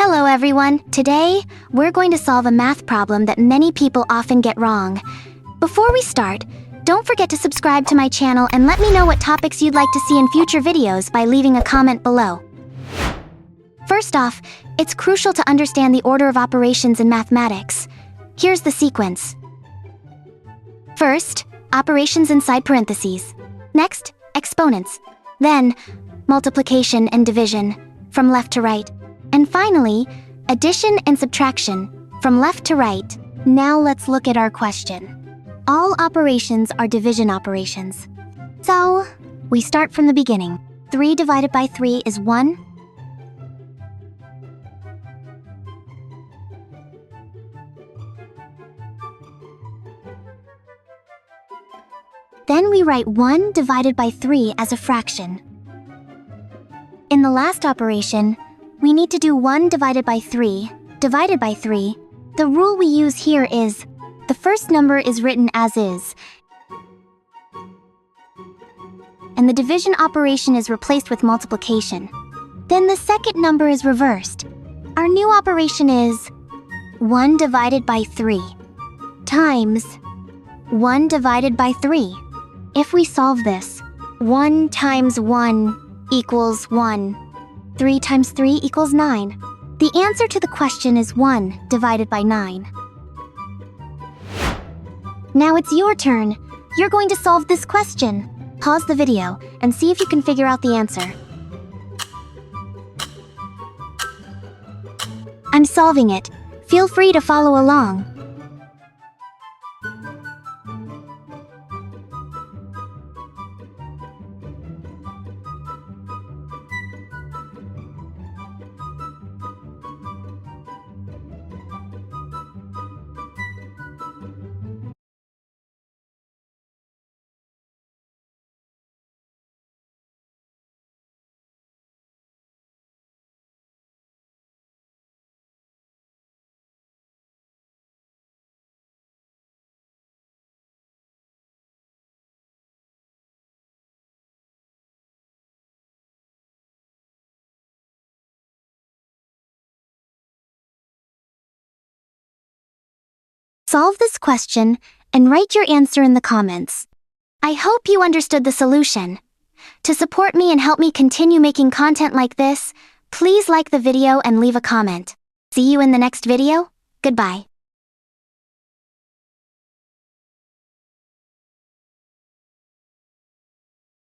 Hello everyone! Today, we're going to solve a math problem that many people often get wrong. Before we start, don't forget to subscribe to my channel and let me know what topics you'd like to see in future videos by leaving a comment below. First off, it's crucial to understand the order of operations in mathematics. Here's the sequence. First, operations inside parentheses. Next, exponents. Then, multiplication and division, from left to right. And finally, addition and subtraction, from left to right. Now let's look at our question. All operations are division operations. So, we start from the beginning. 3 divided by 3 is 1. Then we write 1 divided by 3 as a fraction. In the last operation, we need to do 1 divided by 3, divided by 3. The rule we use here is, the first number is written as is, and the division operation is replaced with multiplication. Then the second number is reversed. Our new operation is 1 divided by 3 times 1 divided by 3. If we solve this, 1 times 1 equals 1. 3 times 3 equals 9. The answer to the question is 1 divided by 9. Now it's your turn. You're going to solve this question. Pause the video and see if you can figure out the answer. I'm solving it. Feel free to follow along. Solve this question and write your answer in the comments. I hope you understood the solution. To support me and help me continue making content like this, please like the video and leave a comment. See you in the next video. Goodbye.